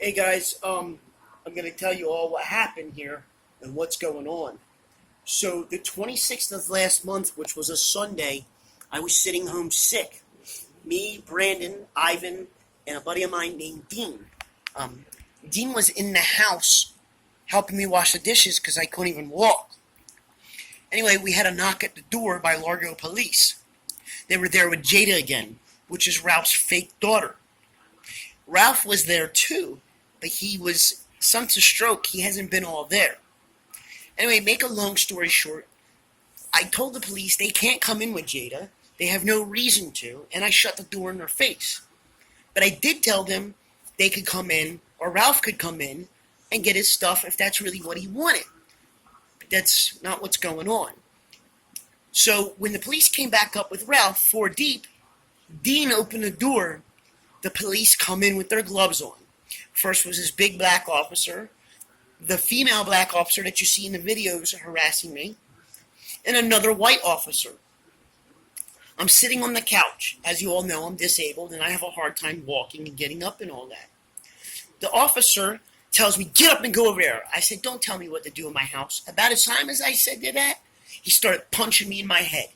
Hey guys, I'm gonna tell you all what happened here and what's going on. So the 26th of last month, which was a Sunday, I was sitting home sick. Me, Brandon, Ivan, and a buddy of mine named Dean. Um, Dean was in the house helping me wash the dishes because I couldn't even walk. Anyway, we had a knock at the door by Largo Police. They were there with Jada again, which is Ralph's fake daughter. Ralph was there too, but he was since a stroke. He hasn't been all there. Anyway, make a long story short, I told the police they can't come in with Jada. They have no reason to, and I shut the door in their face. But I did tell them they could come in, or Ralph could come in, and get his stuff if that's really what he wanted. But that's not what's going on. So when the police came back up with Ralph, four deep, Dean opened the door. The police come in with their gloves on. First was this big black officer, the female black officer that you see in the videos harassing me, and another white officer. I'm sitting on the couch. As you all know, I'm disabled and I have a hard time walking and getting up and all that. The officer tells me, get up and go over there. I said, don't tell me what to do in my house. About as time as I said that, he started punching me in my head.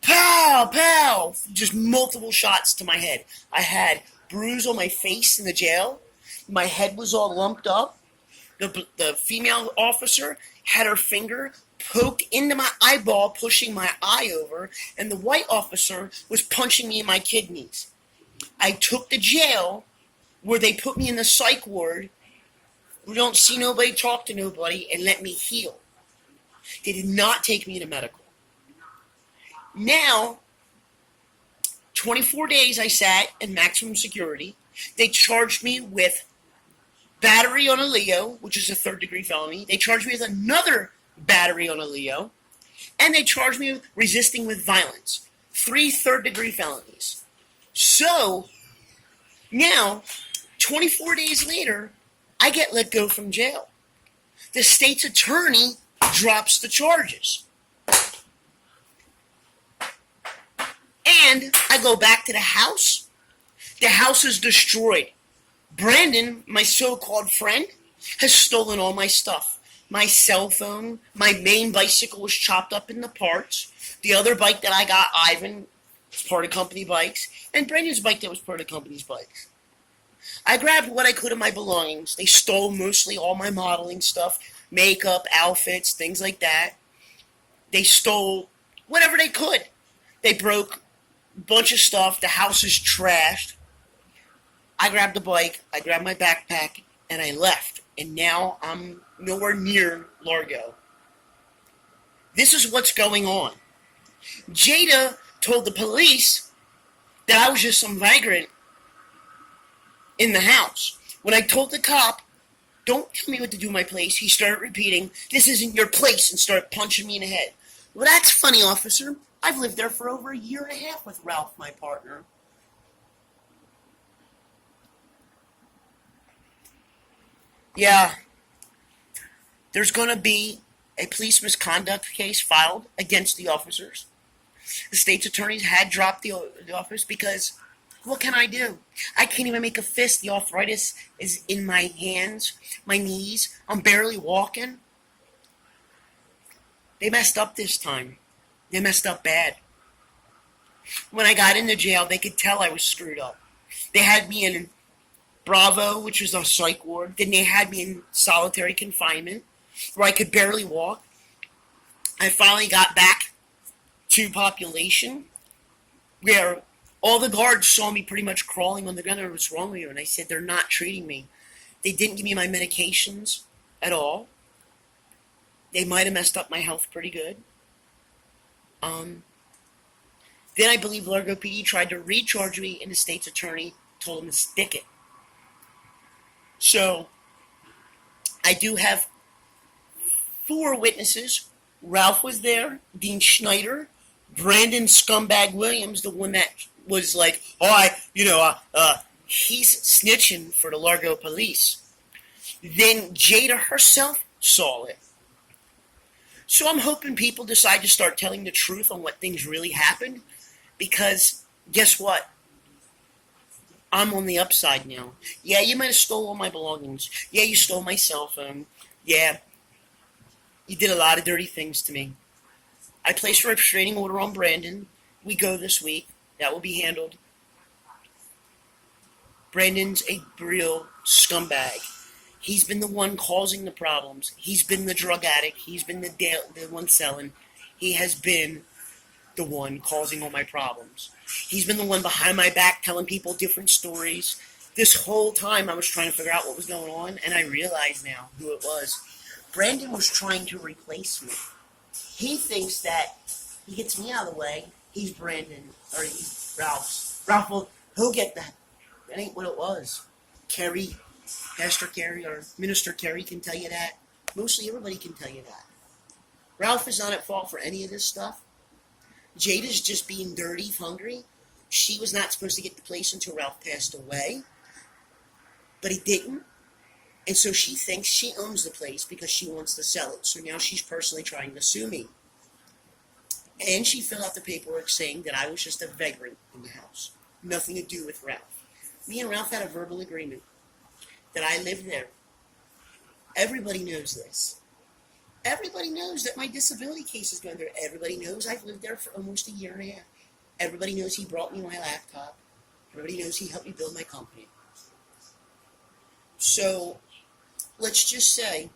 Pow, pow, just multiple shots to my head. I had bruise on my face in the jail. My head was all lumped up. The female officer had her finger poked into my eyeball, pushing my eye over, and the white officer was punching me in my kidneys. I took the jail where they put me in the psych ward. We don't see nobody, talk to nobody, and let me heal. They did not take me to medical. Now, 24 days I sat in maximum security. They charged me with battery on a Leo, which is a third-degree felony. They charged me with another battery on a Leo. And they charged me with resisting with violence. 3 third-degree felonies. So, now, 24 days later, I get let go from jail. The state's attorney drops the charges. And I go back to the house. The house is destroyed. Brandon, my so-called friend, has stolen all my stuff. My cell phone, my main bicycle was chopped up into parts. The other bike that I got, Ivan, was part of company bikes. And Brandon's bike that was part of company's bikes. I grabbed what I could of my belongings. They stole mostly all my modeling stuff, makeup, outfits, things like that. They stole whatever they could. They broke a bunch of stuff. The house is trashed. I grabbed the bike, I grabbed my backpack, and I left. And now I'm nowhere near Largo. This is what's going on. Jada told the police that I was just some vagrant in the house. When I told the cop, don't tell me what to do in my place, he started repeating, this isn't your place, and started punching me in the head. Well, that's funny, officer. I've lived there for over a year and a half with Ralph, my partner. Yeah, there's going to be a police misconduct case filed against the officers. The state's attorneys had dropped the office because what can I do? I can't even make a fist. The arthritis is in my hands, my knees. I'm barely walking. They messed up this time. They messed up bad. When I got into jail, they could tell I was screwed up. They had me in Bravo, which was a psych ward. Then they had me in solitary confinement, where I could barely walk. I finally got back to population, where all the guards saw me pretty much crawling on the ground. What's wrong with you? And I said, they're not treating me. They didn't give me my medications at all. They might have messed up my health pretty good. Then I believe Largo PD tried to recharge me, and the state's attorney told him to stick it. So, I do have 4 witnesses. Ralph was there, Dean Schneider, Brandon Scumbag Williams, the one that was like, he's snitching for the Largo police. Then Jada herself saw it. So I'm hoping people decide to start telling the truth on what things really happened, because guess what? I'm on the upside now. Yeah, you might have stole all my belongings. Yeah, you stole my cell phone. Yeah, you did a lot of dirty things to me. I placed a restraining order on Brandon. We go this week. That will be handled. Brandon's a real scumbag. He's been the one causing the problems. He's been the drug addict. He's been the one selling. He has been the one causing all my problems. He's been the one behind my back telling people different stories. This whole time I was trying to figure out what was going on, and I realize now who it was. Brandon was trying to replace me. He thinks that he gets me out of the way. He's Brandon, or he's Ralph's. Ralph will, he'll get that. That ain't what it was. Kerry, Pastor Kerry, or Minister Kerry can tell you that. Mostly everybody can tell you that. Ralph is not at fault for any of this stuff. Jada's just being dirty, hungry. She was not supposed to get the place until Ralph passed away. But he didn't. And so she thinks she owns the place because she wants to sell it. So now she's personally trying to sue me. And she filled out the paperwork saying that I was just a vagrant in the house. Nothing to do with Ralph. Me and Ralph had a verbal agreement that I lived there. Everybody knows this. Everybody knows that my disability case is going there. Everybody knows I've lived there for almost a year and a half. Everybody knows he brought me my laptop. Everybody knows he helped me build my company. So, let's just say,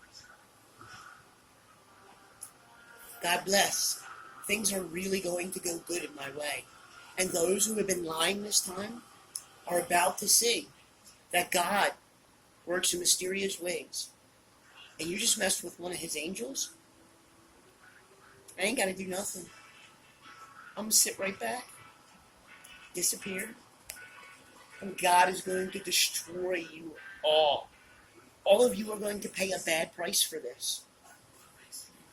God bless. Things are really going to go good in my way. And those who have been lying this time are about to see that God works in mysterious ways. And you just messed with one of his angels? I ain't got to do nothing. I'm going to sit right back, disappear, and God is going to destroy you all. All of you are going to pay a bad price for this.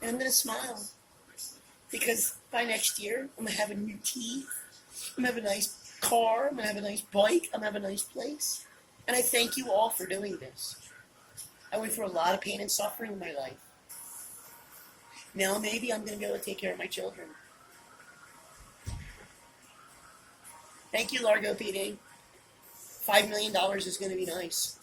And I'm going to smile. Because by next year, I'm going to have a new teeth. I'm going to have a nice car. I'm going to have a nice bike. I'm going to have a nice place. And I thank you all for doing this. I went through a lot of pain and suffering in my life. Now maybe I'm going to be able to take care of my children. Thank you, Largo PD. $5 million is going to be nice.